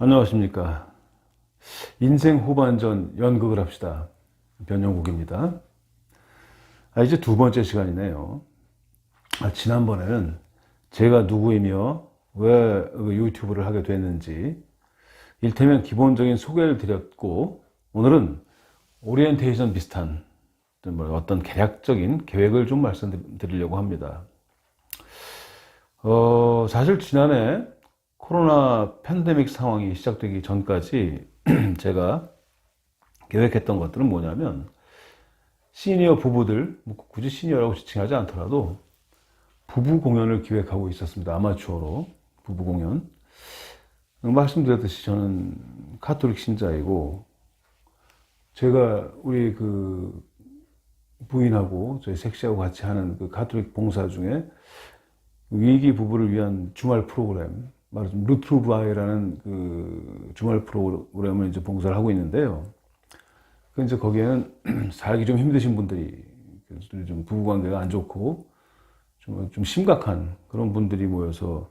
안녕하십니까. 인생 후반전 연극을 합시다. 변영국입니다. 이제 두 번째 시간이네요. 지난번에는 제가 누구이며 왜 유튜브를 하게 됐는지 일테면 기본적인 소개를 드렸고, 오늘은 오리엔테이션 비슷한 어떤 계략적인 계획을 좀 말씀드리려고 합니다. 사실 지난해 코로나 팬데믹 상황이 시작되기 전까지 제가 계획했던 것들은 뭐냐면, 시니어 부부들, 굳이 시니어라고 지칭하지 않더라도 부부 공연을 기획하고 있었습니다. 아마추어로 부부 공연. 말씀드렸듯이 저는 가톨릭 신자이고, 제가 우리 그 부인하고 저희 색시하고 같이 하는 그 가톨릭 봉사 중에 위기 부부를 위한 주말 프로그램, 말하자면 루트루바이라는 그 주말 프로그램을 이제 봉사를 하고 있는데요. 그 이제 거기에는 살기 좀 힘드신 분들이, 좀 부부 관계가 안 좋고 좀 심각한 그런 분들이 모여서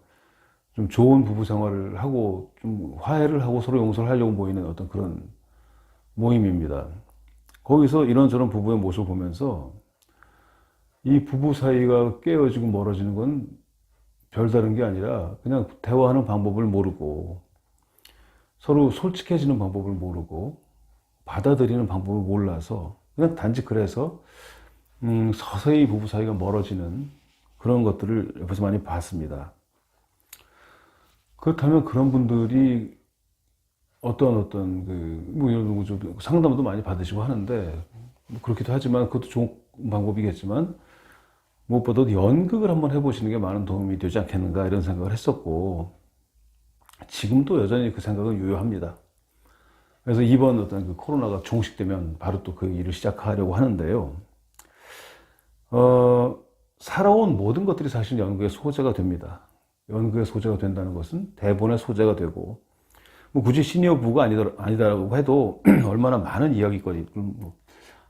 좀 좋은 부부 생활을 하고 좀 화해를 하고 서로 용서를 하려고 모이는 어떤 그런 모임입니다. 거기서 이런저런 부부의 모습을 보면서 이 부부 사이가 깨어지고 멀어지는 건 별다른 게 아니라 그냥 대화하는 방법을 모르고, 서로 솔직해지는 방법을 모르고, 받아들이는 방법을 몰라서 그냥 단지 그래서 서서히 부부 사이가 멀어지는 그런 것들을 옆에서 많이 봤습니다. 그렇다면 그런 분들이 어떤 상담도 많이 받으시고 하는데, 그렇기도 하지만 그것도 좋은 방법이겠지만, 무엇보다도 연극을 한번 해보시는 게 많은 도움이 되지 않겠는가 이런 생각을 했었고, 지금도 여전히 그 생각은 유효합니다. 그래서 이번 어떤 그 코로나가 종식되면 바로 또 그 일을 시작하려고 하는데요. 살아온 모든 것들이 사실 연극의 소재가 됩니다. 연극의 소재가 된다는 것은 대본의 소재가 되고, 굳이 시니어 부가 아니다라고 해도 얼마나 많은 이야기거리,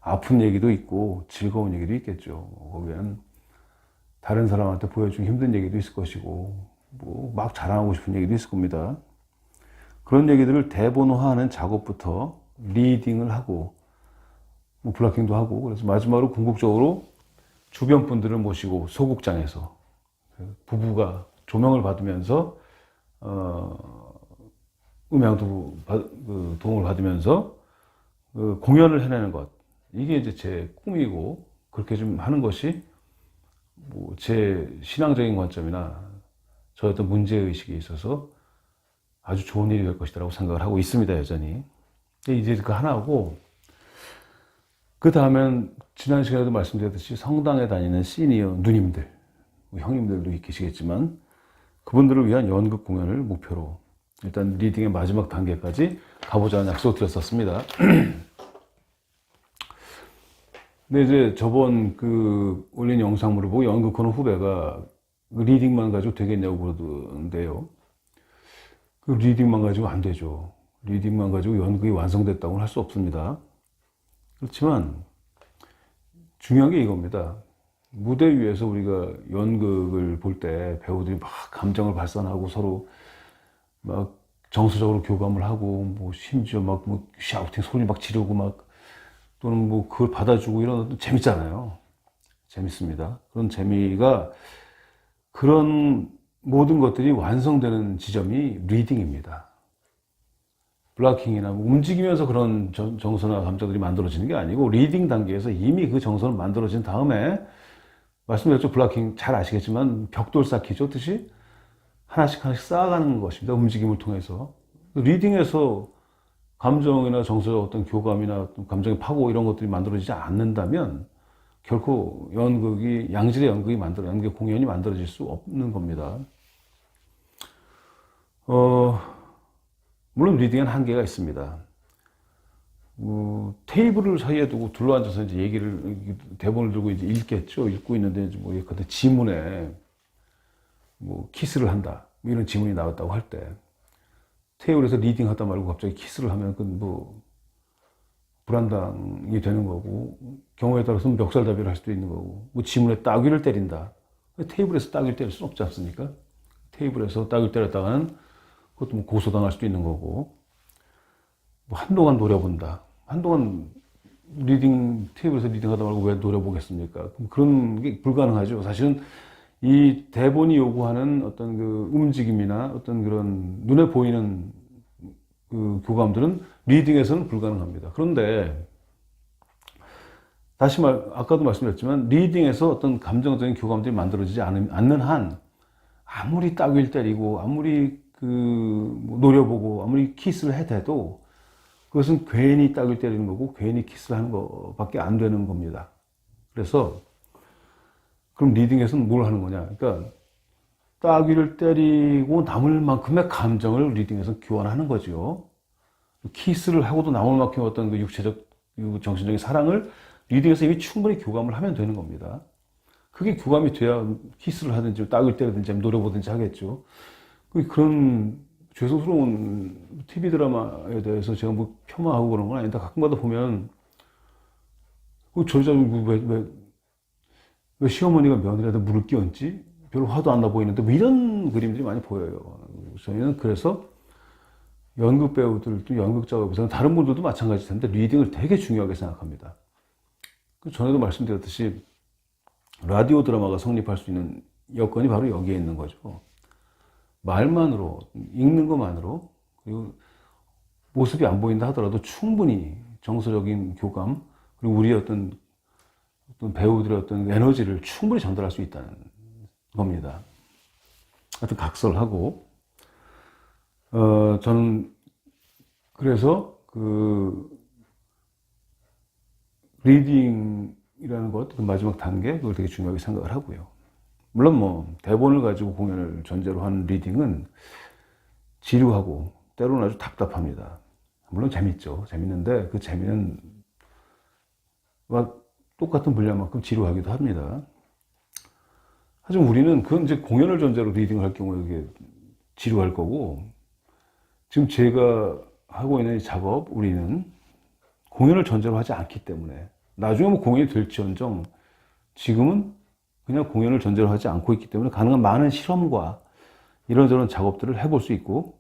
아픈 얘기도 있고 즐거운 얘기도 있겠죠. 거기에는 다른 사람한테 보여주기 힘든 얘기도 있을 것이고, 막 자랑하고 싶은 얘기도 있을 겁니다. 그런 얘기들을 대본화하는 작업부터 리딩을 하고, 블락킹도 하고, 그래서 마지막으로 궁극적으로 주변 분들을 모시고 소극장에서 부부가 조명을 받으면서 음향도 도움을 받으면서 공연을 해내는 것, 이게 이제 제 꿈이고, 그렇게 좀 하는 것이 제 신앙적인 관점이나 저의 어떤 문제의식에 있어서 아주 좋은 일이 될 것이라고 생각을 하고 있습니다, 여전히. 이제 그 하나고, 그 다음엔 지난 시간에도 말씀드렸듯이 성당에 다니는 시니어 누님들, 형님들도 계시겠지만, 그분들을 위한 연극 공연을 목표로 일단 리딩의 마지막 단계까지 가보자는 약속을 드렸었습니다. 근데 이제 저번 그 올린 영상물을 보고 연극하는 후배가 리딩만 가지고 되겠냐고 그러던데요. 그 리딩만 가지고 안 되죠. 리딩만 가지고 연극이 완성됐다고는 할 수 없습니다. 그렇지만 중요한 게 이겁니다. 무대 위에서 우리가 연극을 볼 때 배우들이 막 감정을 발산하고 서로 막 정서적으로 교감을 하고, 심지어 샤우팅 소리 막 지르고 또는 그걸 받아주고 이런 것도 재밌잖아요. 재밌습니다. 그런 재미가, 그런 모든 것들이 완성되는 지점이 리딩입니다. 블락킹이나 움직이면서 그런 정서나 감정들이 만들어지는 게 아니고, 리딩 단계에서 이미 그 정서는 만들어진 다음에, 말씀드렸죠. 블락킹 잘 아시겠지만 벽돌 쌓기 줬듯이 하나씩 쌓아가는 것입니다. 움직임을 통해서. 리딩에서 감정이나 정서적 어떤 교감이나 감정의 파고 이런 것들이 만들어지지 않는다면 결코 양질의 연극의 공연이 만들어질 수 없는 겁니다. 물론 리딩에는 한계가 있습니다. 테이블을 사이에 두고 둘러앉아서 이제 대본을 들고 이제 읽겠죠. 읽고 있는데 예컨대 지문에 키스를 한다, 이런 지문이 나왔다고 할 때, 테이블에서 리딩 하다 말고 갑자기 키스를 하면 불안당이 되는 거고, 경우에 따라서는 멱살잡이를 할 수도 있는 거고, 지문에 따귀를 때린다. 테이블에서 따귀를 때릴 수는 없지 않습니까? 테이블에서 따귀를 때렸다가는 그것도 뭐 고소당할 수도 있는 거고, 뭐 한동안 노려본다. 한동안 테이블에서 리딩하다 말고 왜 노려보겠습니까? 그런 게 불가능하죠. 사실은 이 대본이 요구하는 어떤 그 움직임이나 어떤 그런 눈에 보이는 그 교감들은 리딩에서는 불가능합니다. 그런데 아까도 말씀드렸지만 리딩에서 어떤 감정적인 교감들이 만들어지지 않는 한 아무리 따귀를 때리고 아무리 뭐 노려보고 아무리 키스를 해대도 그것은 괜히 따귀를 때리는 거고 괜히 키스를 하는 것밖에 안 되는 겁니다. 그래서 그럼 리딩에서는 뭘 하는 거냐? 그러니까 따귀를 때리고 남을 만큼의 감정을 리딩에서 교환하는 거죠. 키스를 하고도 남을 만큼의 어떤 그 육체적, 정신적인 사랑을 리딩에서 이미 충분히 교감을 하면 되는 겁니다. 그게 교감이 돼야 키스를 하든지 따귀를 때리든지 노려보든지 하겠죠. 그런 죄송스러운 TV 드라마에 대해서 제가 뭐 폄하하고 그런 건 아닌데 가끔가다 보면 저 여자는 왜 시어머니가 며느리한테 물을 끼얹지? 별로 화도 안 나 보이는데 뭐 이런 그림들이 많이 보여요. 저희는 그래서 연극 배우들도 연극 작업에서는 다른 분들도 마찬가지일 텐데 리딩을 되게 중요하게 생각합니다. 전에도 말씀드렸듯이 라디오 드라마가 성립할 수 있는 여건이 바로 여기에 있는 거죠. 말만으로, 읽는 것만으로, 그리고 모습이 안 보인다 하더라도 충분히 정서적인 교감, 그리고 우리의 어떤 배우들의 어떤 에너지를 충분히 전달할 수 있다는 겁니다. 하여튼 각설하고, 저는 그래서 리딩이라는 것, 그 마지막 단계, 그걸 되게 중요하게 생각을 하고요. 물론 뭐 대본을 가지고 공연을 전제로 하는 리딩은 지루하고 때로는 아주 답답합니다. 물론 재밌죠. 재밌는데 그 재미는 똑같은 분량만큼 지루하기도 합니다. 하지만 우리는 그건 이제 공연을 전제로 리딩을 할 경우에 이게 지루할 거고, 지금 제가 하고 있는 이 작업, 우리는 공연을 전제로 하지 않기 때문에 나중에 뭐 공연이 될지언정 지금은 그냥 공연을 전제로 하지 않고 있기 때문에 가능한 많은 실험과 이런저런 작업들을 해볼 수 있고,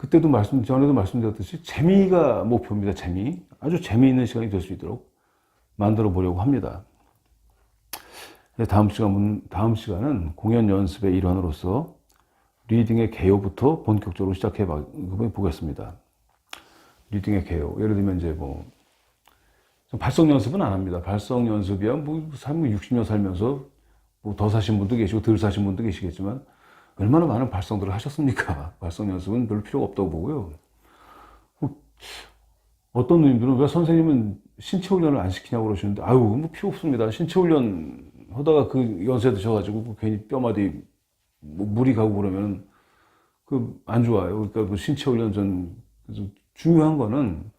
전에도 말씀드렸듯이 재미가 목표입니다. 아주 재미있는 시간이 될 수 있도록 만들어 보려고 합니다. 다음 시간은 공연 연습의 일환으로서 리딩의 개요부터 본격적으로 시작해 보겠습니다. 리딩의 개요. 예를 들면 이제 발성 연습은 안 합니다. 발성 연습이야 60년 살면서 더 사신 분도 계시고 덜 사신 분도 계시겠지만 얼마나 많은 발성들을 하셨습니까? 발성 연습은 별 필요가 없다고 보고요. 어떤 누님들은 왜 선생님은 신체 훈련을 안 시키냐고 그러시는데, 뭐 필요 없습니다. 신체 훈련 하다가 그 연세 드셔가지고 괜히 뼈마디 물이 가고 그러면 안 좋아요. 그러니까 신체 훈련 중요한 거는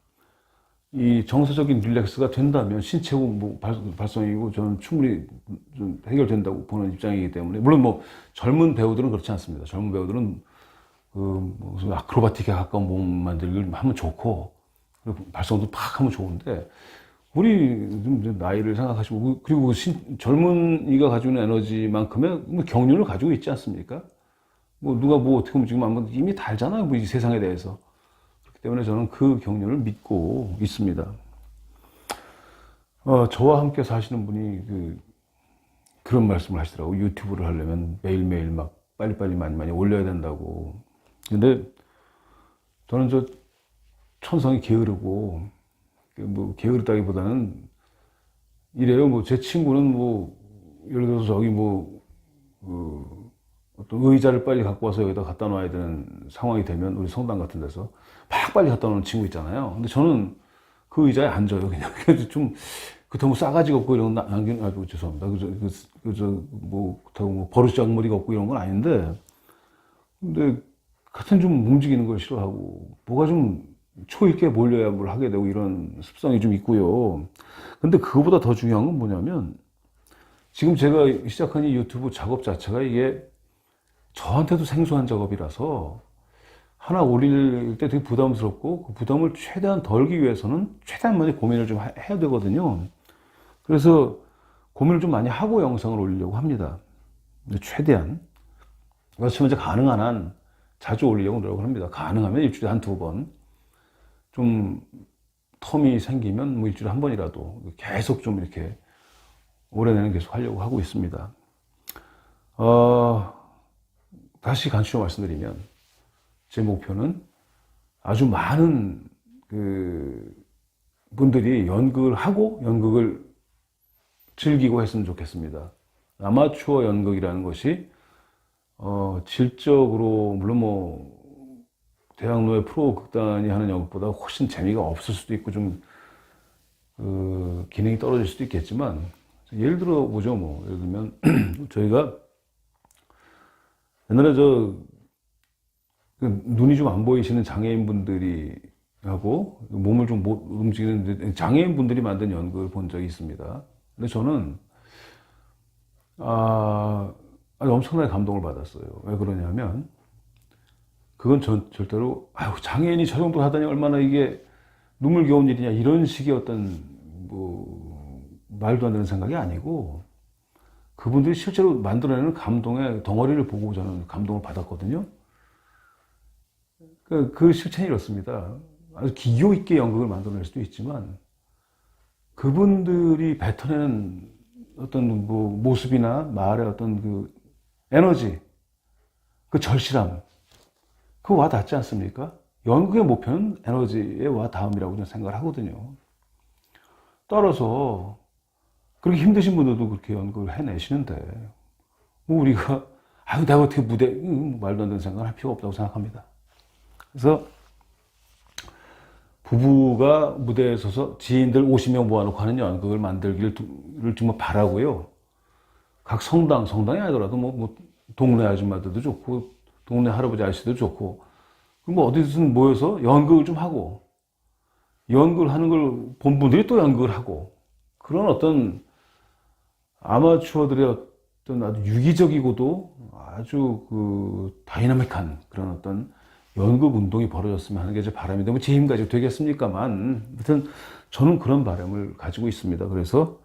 이 정서적인 릴렉스가 된다면 신체고 발성이고 저는 충분히 좀 해결된다고 보는 입장이기 때문에, 물론 젊은 배우들은 그렇지 않습니다. 젊은 배우들은 아크로바틱에 가까운 몸 만들기를 하면 좋고, 그리고 발성도 팍 하면 좋은데, 우리 좀 나이를 생각하시고, 그리고 젊은이가 가지고 있는 에너지만큼의 경륜을 가지고 있지 않습니까? 누가 어떻게 움직이면 이미 다 알잖아요. 이 세상에 대해서. 그렇기 때문에 저는 그 경륜을 믿고 있습니다. 저와 함께 사시는 분이 그런 말씀을 하시더라고요. 유튜브를 하려면 매일매일 빨리빨리 많이 올려야 된다고. 근데 저는 천성이 게으르고, 게으르다기보다는 이래요. 제 친구는 예를 들어서 어떤 의자를 빨리 갖고 와서 여기다 갖다 놔야 되는 상황이 되면 우리 성당 같은 데서 빨리 갖다 놓는 친구 있잖아요. 근데 저는 그 의자에 앉아요. 그냥 그렇다고 싸가지가 없고 이런 거 남기는, 죄송합니다. 그렇다고 버릇장머리가 없고 이런 건 아닌데, 근데 같은 좀 움직이는 걸 싫어하고, 뭐가 좀 초있게 몰려야 뭘 하게 되고 이런 습성이 좀 있고요. 근데 그거보다 더 중요한 건 뭐냐면, 지금 제가 시작한 이 유튜브 작업 자체가 이게 저한테도 생소한 작업이라서 하나 올릴 때 되게 부담스럽고, 그 부담을 최대한 덜기 위해서는 최대한 많이 고민을 좀 해야 되거든요. 그래서 고민을 좀 많이 하고 영상을 올리려고 합니다. 최대한. 그래서 현재 가능한 한 자주 올리려고 노력을 합니다. 가능하면 일주일에 한두 번. 좀 텀이 생기면 뭐 일주일에 한 번이라도 계속 좀 이렇게 올해내는 계속 하려고 하고 있습니다. 다시 간추려 말씀드리면 제 목표는 아주 많은 분들이 연극을 하고 연극을 즐기고 했으면 좋겠습니다. 아마추어 연극이라는 것이 질적으로 물론 뭐 대학로의 프로 극단이 하는 연극보다 훨씬 재미가 없을 수도 있고 좀 기능이 떨어질 수도 있겠지만 예를 들어 보죠. 뭐 예를 들면 저희가 옛날에 눈이 좀 안 보이시는 장애인분들이 하고 몸을 좀 못 움직이는 장애인분들이 만든 연극을 본 적이 있습니다. 근데 저는 아주 엄청나게 감동을 받았어요. 왜 그러냐면 그건 절대로 아유 장애인이 저 정도 하다니 얼마나 이게 눈물겨운 일이냐 이런 식의 어떤 뭐 말도 안 되는 생각이 아니고 그분들이 실제로 만들어내는 감동의 덩어리를 보고 저는 감동을 받았거든요. 그 실체는 이렇습니다. 아주 기교 있게 연극을 만들어낼 수도 있지만 그분들이 뱉어내는 어떤 뭐 모습이나 말의 어떤 그 에너지, 그 절실함, 그거 와 닿지 않습니까? 연극의 목표는 에너지의 와 닿음이라고 저는 생각을 하거든요. 따라서 그렇게 힘드신 분들도 그렇게 연극을 해내시는데 뭐 우리가 아유 내가 어떻게 말도 안 되는 생각을 할 필요가 없다고 생각합니다. 그래서 부부가 무대에 서서 지인들 50명 모아놓고 하는 연극을 만들기를 정말 바라고요. 각 성당이 아니더라도 뭐 동네 아줌마들도 좋고 동네 할아버지 아저씨도 좋고 뭐 어디든 모여서 연극을 좀 하고 연극을 하는 걸 본 분들이 또 연극을 하고 그런 어떤 아마추어들의 어떤 아주 유기적이고도 아주 다이나믹한 그런 어떤 연극 운동이 벌어졌으면 하는 게 제 바람인데 뭐 제 힘 가지고 되겠습니까만 아무튼 저는 그런 바람을 가지고 있습니다. 그래서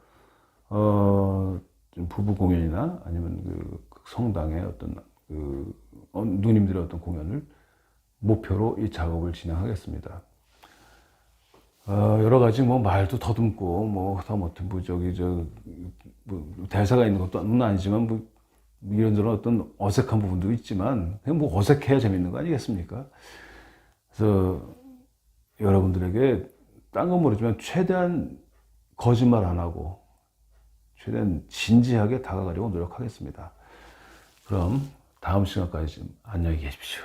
좀 부부 공연이나 아니면 성당의 어떤 누님들의 어떤 공연을 목표로 이 작업을 진행하겠습니다. 여러 가지 뭐 말도 더듬고 뭐 하다못해 뭐 대사가 있는 것도 아니지만 뭐 이런저런 어떤 어색한 부분도 있지만 그냥 뭐 어색해야 재밌는 거 아니겠습니까? 그래서 여러분들에게 딴 건 모르지만 최대한 거짓말 안 하고 최대한 진지하게 다가가려고 노력하겠습니다. 그럼 다음 시간까지 좀 안녕히 계십시오.